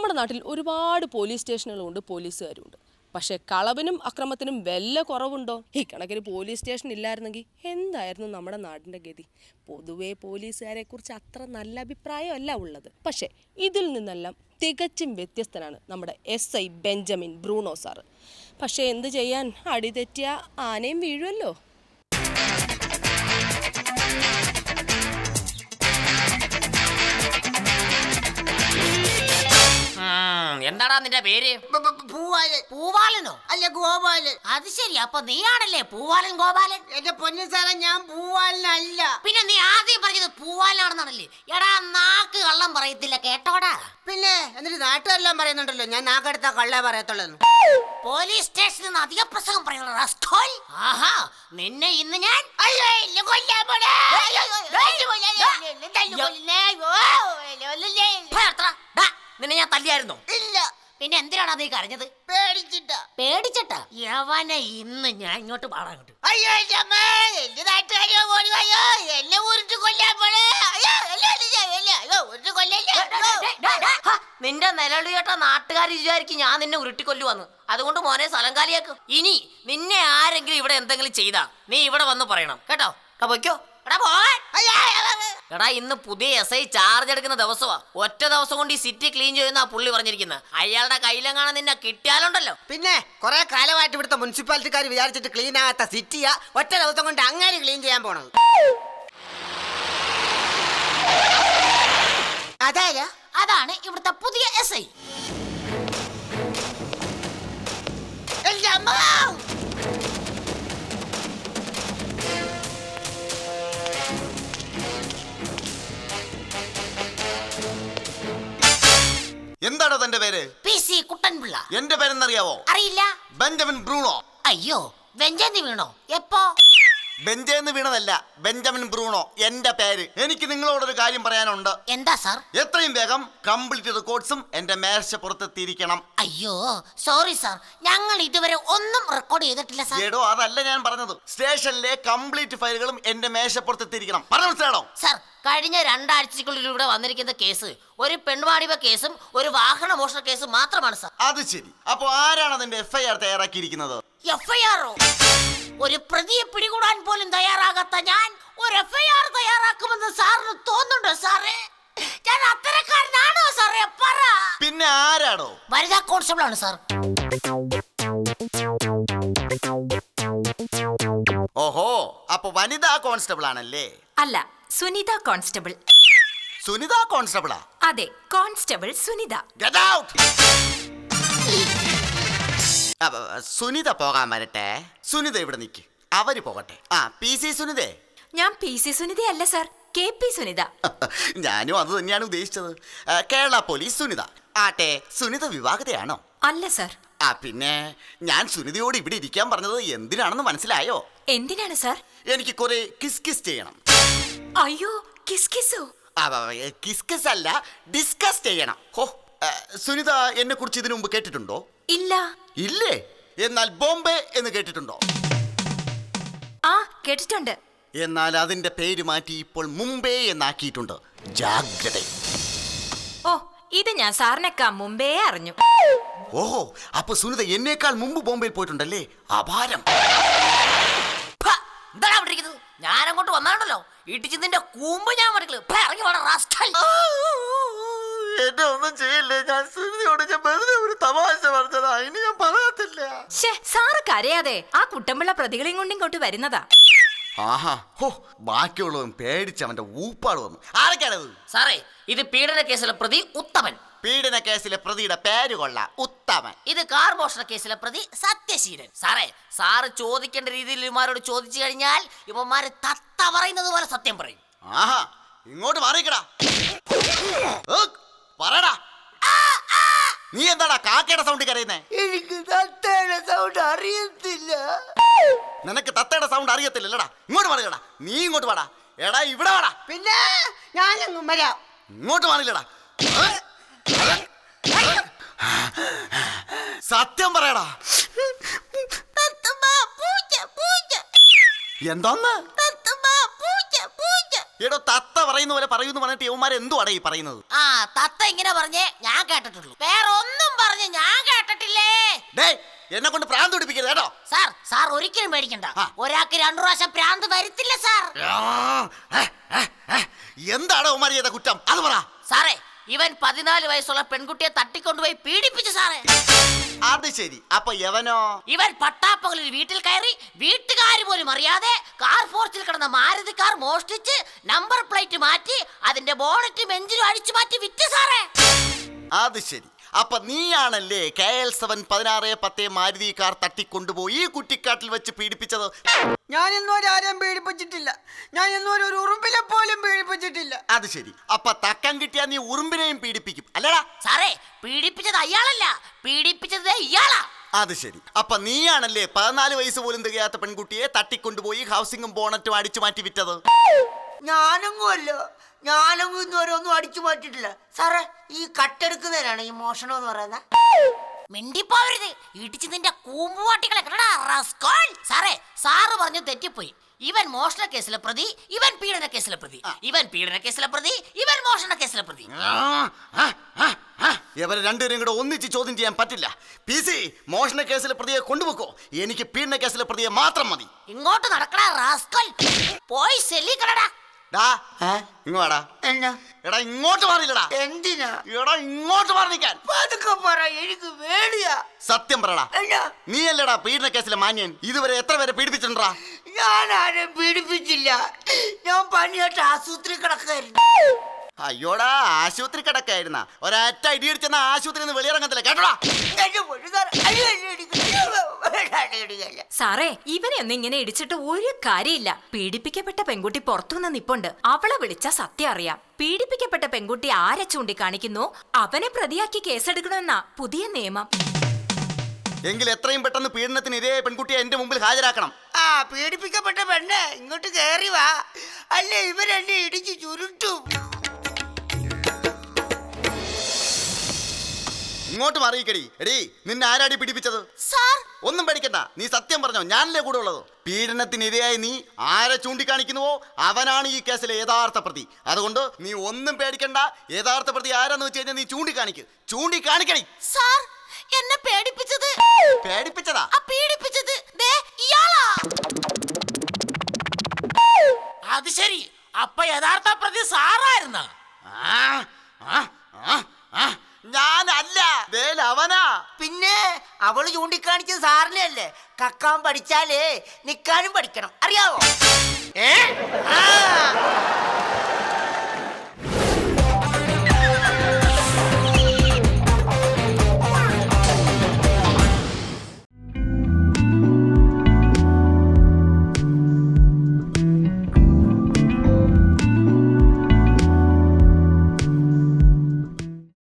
നമ്മുടെ നാട്ടിൽ ഒരുപാട് പോലീസ് സ്റ്റേഷനുകളുണ്ട്, പോലീസുകാരുണ്ട്. പക്ഷേ കളവിനും അക്രമത്തിനും വല്ല കുറവുണ്ടോ? ഈ കണക്കിന് പോലീസ് സ്റ്റേഷൻ ഇല്ലായിരുന്നെങ്കിൽ എന്തായിരുന്നു നമ്മുടെ നാടിൻ്റെ ഗതി? പൊതുവേ പോലീസുകാരെക്കുറിച്ച് അത്ര നല്ല അഭിപ്രായമല്ല ഉള്ളത്. പക്ഷേ ഇതിൽ നിന്നെല്ലാം തികച്ചും വ്യത്യസ്തനാണ് നമ്മുടെ SI ബെഞ്ചമിൻ ബ്രൂണോ സാറ്. പക്ഷേ എന്ത് ചെയ്യാൻ, അടി തെറ്റിയ ആനയും വീഴുമല്ലോ. എന്താടാ നിന്റെ പേര്? പൂവാലനോ അല്ല ഗോപാലൻ. അത് ശരി, അപ്പൊ നീയാണല്ലേ പൂവാലൻ ഗോപാലൻ? എന്റെ പൊന്നു സാറേ, ഞാൻ പൂവാലനല്ല. പിന്നെ നീ ആദ്യം പറഞ്ഞത് പൂവാലനാണെന്നാണല്ലേ? എടാ നാക്ക് കള്ളം പറയത്തില്ല കേട്ടോടാ. പിന്നെ എന്നിട്ട് നാട്ടുകാരെല്ലാം പറയുന്നുണ്ടല്ലോ ഞാൻ നാക്കെടുത്താ കള്ളേ പറയത്തുള്ളൂ. പോലീസ് സ്റ്റേഷനിൽ നിന്ന് അധിക പ്രസംഗം പറയുന്നത്. ആഹാ, നിന്നെ ഇന്ന് ഞാൻ നിന്നെ ഞാൻ തല്ലിയായിരുന്നോ? ഇല്ല. പിന്നെ എന്തിനാണ് നീ കരഞ്ഞത്? പേടിച്ചിട്ടാ? യവനെ ഇന്ന് ഞാൻ ഇങ്ങോട്ട് പാടാൻ കിട്ടും. നിന്റെ നിലവിളി കേട്ട നാട്ടുകാർ വിചാരിക്കും ഞാൻ നിന്നെ ഉരുട്ടിക്കൊല്ലുവന്ന്. അതുകൊണ്ട് മോനെ സ്ഥലം കാലിയാക്കും. ഇനി നിന്നെ ആരെങ്കിലും ഇവിടെ എന്തെങ്കിലും ചെയ്താ നീ ഇവിടെ വന്ന് പറയണം കേട്ടോ. പൊയ്ക്കോ. എടാ ഇന്ന് പുതിയ SI ചാർജ് എടുക്കുന്ന ദിവസമാ. ഒറ്റ ദിവസം കൊണ്ട് ഈ സിറ്റി ക്ലീൻ ചെയ്യുന്ന പുള്ളി പറഞ്ഞിരിക്കുന്നത്. അയാളുടെ കയ്യിലെങ്ങാണ് നിന്നെ കിട്ടിയാലുണ്ടല്ലോ. പിന്നെ കുറെ കാലമായിട്ട് ഇവിടുത്തെ മുനിസിപ്പാലിറ്റിക്കാർ വിചാരിച്ചിട്ട് ക്ലീൻ ആകാത്ത സിറ്റിയാ ഒറ്റ ദിവസം കൊണ്ട് അങ്ങനെ ക്ലീൻ ചെയ്യാൻ പോണത്. അതാണ് ഇവിടുത്തെ പുതിയ SI. എന്താണ് തന്റെ പേര്? PC കുട്ടൻപിള്ള. എന്റെ പേരെന്നറിയാവോ? അറിയില്ല. Benjamin Bruno. അയ്യോ, ബെഞ്ചേന്ന് വീണോ? എപ്പോ? ബെഞ്ചേന്ന് വീണതല്ല, ബെഞ്ചമിൻ ബ്രൂണോ എന്റെ പേര്. എനിക്ക് നിങ്ങളോടൊരു കാര്യം പറയാനുണ്ട്. എന്താ സാർ? എത്രയും വേഗം കംപ്ലീറ്റ് റെക്കോർഡ്സും എന്റെ മേശപ്പുറത്തെത്തിയിരിക്കണം. അയ്യോ സോറി സാർ, ഞങ്ങൾ ഇതുവരെ ഒന്നും റെക്കോർഡ് ചെയ്തിട്ടില്ല സാർ. ഏടോ അതല്ല ഞാൻ പറഞ്ഞത്. സ്റ്റേഷനിലെ കംപ്ലീറ്റ് ഫയലുകളും എന്റെ മേശപ്പുറത്തെത്തിയിരിക്കണം. പറഞ്ഞു മനസ്സിലാണോ? സാർ, കഴിഞ്ഞ 2 ആഴ്ചക്കുള്ളിൽ ഇവിടെ വന്നിരിക്കുന്ന കേസ് ഒരു പെൺവാണിഭ കേസും ഒരു വാഹന മോഷണ കേസും മാത്രമാണ് സാർ. അത് ശരി. അപ്പൊ ആരാണ് അതിന്റെ FIR തയ്യാറാക്കിയിരിക്കുന്നത്? FIR? ഒരു പ്രതിയെ പിടികൂടാൻ പോലും തയ്യാറാകാത്ത ഞാൻ ഒരു FIR തയ്യാറാക്കുമെന്ന് സാറിന് തോന്നുന്നുണ്ടോ സാറേ? ഞാൻ അത്തരക്കാരനാണോ സാറേ? പറ. പിന്നെ ആരാടോ? വനിതാ കോൺസ്റ്റബിൾ ആണ് സാർ. ഓഹോ, അപ്പൊ വനിതാ കോൺസ്റ്റബിൾ ആണല്ലേ? അല്ല, സുനിത കോൺസ്റ്റബിൾ. സുനിത കോൺസ്റ്റബിളാ? അതെ, constable Sunitha. Get out! Sunitha പോകാൻ വരട്ടെ. സുനിത ഇവിടെ നിൽക്ക്, അവര് പോകട്ടെ. PC സുനിതേ? ഞാൻ PC സുനിത അല്ല സാർ, KP സുനിത. ഞാനും അത് തന്നെയാണ് ഉദ്ദേശിച്ചത്. കേരള പോലീസ് സുനിത ആട്ടെ. സുനിത വിവാഹിതയാണോ? അല്ല സാർ. പിന്നെ ഞാൻ സുനിതയോട് ഇവിടെ ഇരിക്കാൻ പറഞ്ഞത് എന്തിനാണെന്ന് മനസ്സിലായോ? എന്തിനാണ് സാർ? എനിക്ക് കുറെ കിസ് ചെയ്യണം. അയ്യോ, കിസ്കിസോ? കിസ് അല്ല, ഡിസ്കസ് ചെയ്യണം. ഹോ, സുനിത എന്നെ കുറിച്ച് ഇതിനു മുമ്പ് കേട്ടിട്ടുണ്ടോ? ഇല്ല. ഇല്ലേ? എന്നാൽ ബോംബെ എന്ന് കേട്ടിട്ടുണ്ടോ? കേട്ടിട്ടുണ്ട്. എന്നാൽ അതിന്റെ പേര് മാറ്റി ഇപ്പോൾ മുംബൈ എന്നാക്കിയിട്ടുണ്ട്. ജാഗ്രത. ഓ, ഇത് ഞാൻ സാറിനേക്കാൾ മുമ്പേ അറിഞ്ഞു. ഓഹോ, അപ്പൊ സുനിത എന്നേക്കാൾ മുമ്പ് ബോംബെയിൽ പോയിട്ടുണ്ടല്ലേ? അപാരം. ഞാൻ അങ്ങോട്ട് വന്നാണല്ലോ ഇടിച്ച് നിന്റെ കൂമ്പ് ഞാൻ മടിക്കല്. എന്നെ ഒന്നും ചെയ്യില്ലേ. ഞാൻ സുനിതയോട് വെറുതെ ഒരു തമാശ പറഞ്ഞതാ. ഇനി ഞാൻ പറയത്തില്ല. സാറ് കരയാതെ. ആ കുട്ടമ്പിള്ള പ്രതികളെയും കൊണ്ട് ഇങ്ങോട്ട് വരുന്നതാ. ആഹാ, ഹോ, ബാക്കിയുള്ളവൻ പേടിച്ച് അവന്റെ ഊപ്പാട് വന്നു. ആരൊക്കെയാണത്? സാറേ, ഇത് പീഡന കേസിലെ പ്രതി ഉത്തമൻ. പീഡന കേസിലെ പ്രതിയുടെ പേര് കൊള്ളാം, ഉത്തമൻ. ഇത് കാർ മോഷണ കേസിലെ പ്രതി സത്യശീലൻ. സാറേ, സാറ് ചോദിക്കേണ്ട രീതിയിൽ ഇവന്മാരോട് ചോദിച്ചു കഴിഞ്ഞാൽ ഇവന്മാര് തത്ത പറയുന്നത് പോലെ സത്യം പറയും. ആഹാ, ഇങ്ങോട്ട് മാറിക്കടാ. പറടാ, നീ എന്താടാ കാക്കയുടെ സൗണ്ട് കരയുന്നേ? എനിക്ക് തത്തയുടെ സൗണ്ട് അറിയത്തില്ല. നിനക്ക് തത്തയുടെ സൗണ്ട് അറിയത്തില്ലല്ലടാ. ഇങ്ങോട്ട് മാറിക്കടാ. നീ ഇങ്ങോട്ട് വാടാ. എടാ ഇവിടെ വാടാ. പിന്നെ ഞാനെങ്ങും വരാം. ഇങ്ങോട്ട് മാറില്ലടാ. സത്യം പറയടാ. എന്താന്ന്? എടോ തത്ത പറയുന്ന പോലെ പറയൂന്ന് പറഞ്ഞിട്ട് യവന്മാരെ എന്തുവാടാ ഈ പറയുന്നത്? ആ തത്ത ഇങ്ങനെ പറഞ്ഞേ ഞാൻ കേട്ടിട്ടുള്ളൂ, വേറെ ഒന്നും പറഞ്ഞ് ഞാൻ കേട്ടിട്ടില്ലേ. ഡേയ് എന്നെ കൊണ്ട് പ്രാന്ത് പിടിപ്പിക്കരുത് കേട്ടോ. സാർ ഒരിക്കലും പേടിക്കണ്ട, ഒരാൾക്ക് 2 പ്രാവശ്യം പ്രാന്ത് വരത്തില്ല സാർ. എന്താണ് യവന്മാർ ചെയ്ത കുറ്റം അത് പറ. സാറേ ഇവൻ 14 വയസ്സുള്ള പെൺകുട്ടിയെ തട്ടിക്കൊണ്ടുപോയി പീഡിപ്പിച്ചു സാറേ. അത് ശരി. അപ്പൊ യവനോ? ഇവൻ പട്ടാപ്പകലിൽ വീട്ടിൽ കയറി വീട്ടുകാർ പോലും അറിയാതെ കാർ ഫോർച്ചിൽ കിടന്ന മാരുതി കാർ മോഷ്ടിച്ച് നമ്പർ പ്ലേറ്റ് മാറ്റി അതിന്റെ ബോണറ്റും എഞ്ചിനും അഴിച്ചു മാറ്റി വിറ്റ് സാറേ. അത് ശരി. അപ്പൊ നീയാണല്ലേ KL7 1610 മാരുതി കാർ തട്ടിക്കൊണ്ടുപോയി കുറ്റിക്കാട്ടിൽ വെച്ച് പീഡിപ്പിച്ചത്? ഞാൻ ഇന്നുവരെ ആരെയും പീഡിപ്പിച്ചിട്ടില്ല. ഞാൻ ഇന്നുവരെ ഒരു ഉറുമ്പിനെ പോലും പീഡിപ്പിച്ചിട്ടില്ല. അത് ശരി. അപ്പൊ തക്കം കിട്ടിയാ നീ ഉറുമ്പിനെയും പീഡിപ്പിക്കും അല്ലടാ? സാറേ പീഡിപ്പിച്ചത് അയാളല്ല, പീഡിപ്പിച്ചത് ഇയാളാ. അത് ശരി. അപ്പൊ നീയാണല്ലേ 14 വയസ്സ് പോലും തികയാത്ത പെൺകുട്ടിയെ തട്ടിക്കൊണ്ടുപോയി ഹൗസിംഗും ബോണറ്റും അടിച്ചു മാറ്റി വിറ്റത്? ഞാനൊന്നുമല്ലോ, ഞാനൊന്നും ഇന്നുവരെ ഒന്നും അടിച്ചു മാറ്റിയിട്ടില്ല സാറേ. ഈ കട്ടെടുക്കുന്നതിനാണ് ഈ മോഷണം എന്ന് പറയുന്നത്. മിണ്ടിപ്പോവരുത്, ഇടിച്ച് നിന്റെ കൂമ്പുവാട്ടികളെ കേട്ടടാ റസ്കോൾ. സാറ് പറഞ്ഞു തെറ്റിപ്പോയി. ഇവൻ മോഷണ കേസിലെ പ്രതി, ഇവൻ പീഡന കേസിലെ പ്രതി, ഇവൻ പീഡന കേസിലെ പ്രതി, ഇവൻ മോഷണ കേസിലെ പ്രതി. ഇവരെ രണ്ടുപേരും കൂടെ ഒന്നിച്ച് ചോദ്യം ചെയ്യാൻ പറ്റില്ല. PC മോഷണ കേസിലെ പ്രതിയെ കൊണ്ടുപോക്കോ, എനിക്ക് പീഡന കേസിലെ പ്രതിയെ മാത്രം മതി. ഇങ്ങോട്ട് നടക്കടാ റാസ്കൽ, പോയി സെല്ലി കടടാ. ഇങ്ങോടാ. എടാ ഇങ്ങോട്ട് മാറിയില്ലടാ. എന്തിനാ? എടാ ഇങ്ങോട്ട് മാറിക്കാൻ. പതുക്കെ പറ, എനിക്ക് വേടിയാ. സത്യം പറടാ, നീ അല്ലടാ പീഡന കേസിലെ മാന്യൻ. ഇതുവരെ എത്ര പേരെ പീഡിപ്പിച്ചിട്ടുണ്ടാ? ഞാൻ ആരെയും പീഡിപ്പിച്ചില്ല. ഞാൻ പനിയായിട്ട് ആശുപത്രി കിടക്കായിരുന്നു. അയ്യോടാ ആശുപത്രി കിടക്കായിരുന്ന ഒരൊറ്റ ഇടിയടിച്ചെന്ന ആശുപത്രി വെളിയിറങ്ങത്തില്ല കേട്ടോടാ. സാറേ ഇവനെ ഒന്നും ഇങ്ങനെ ഇടിച്ചിട്ട് ഒരു കാര്യമില്ല. പീഡിപ്പിക്കപ്പെട്ട പെൺകുട്ടി പുറത്തുനിന്ന് നിപ്പുണ്ട്, അവളെ വിളിച്ച സത്യം അറിയാം. പീഡിപ്പിക്കപ്പെട്ട പെൺകുട്ടി ആരെ ചൂണ്ടിക്കാണിക്കുന്നു അവനെ പ്രതിയാക്കി കേസെടുക്കണമെന്നാ പുതിയ നിയമം. എങ്കിൽ എത്രയും പെട്ടെന്ന് പീഡനത്തിന് ഇതേ പെൺകുട്ടിയെ എന്റെ മുമ്പിൽ ഹാജരാക്കണം. പീഡിപ്പിക്കപ്പെട്ട പെണ്ണ് ഇങ്ങോട്ട് കേറി വാ, അല്ലേ ഇവരെന്നെ ഇടിച്ച് ചുരുട്ടും. ഇങ്ങോട്ട് മാറിയിക്കടി. എടീ നിന്നെ ആരാടി പീഡിപ്പിച്ചത്? ഒന്നും പേടിക്കണ്ട, നീ സത്യം പറഞ്ഞോ, ഞാനല്ലേ കൂടെ ഉള്ളത്. പീഡനത്തിനിരയായി നീ ആരെ ചൂണ്ടിക്കാണിക്കുന്നുവോ അവനാണ് ഈ കേസിലെ യഥാർത്ഥ പ്രതി. അതുകൊണ്ട് നീ ഒന്നും പേടിക്കണ്ട. യഥാർത്ഥ പ്രതി ആരാന്ന് വെച്ച് കഴിഞ്ഞാൽ നീ ചൂണ്ടിക്കാണിക്കടി. സാർ എന്നെ പേടിപ്പിച്ചത് പേടിപ്പിച്ചതാ? പീഡിപ്പിച്ചത് ദേ ഇയാളാ. അത് ശരി, അപ്പൊ യഥാർത്ഥ പ്രതി സാറായിരുന്ന? ഞാനല്ല, അവനാ. പിന്നെ അവള് ചൂണ്ടിക്കാണിച്ചത് സാറിനെ അല്ലേ? കക്കാൻ പഠിച്ചാലേ നിക്കാനും പഠിക്കണം, അറിയാവോ?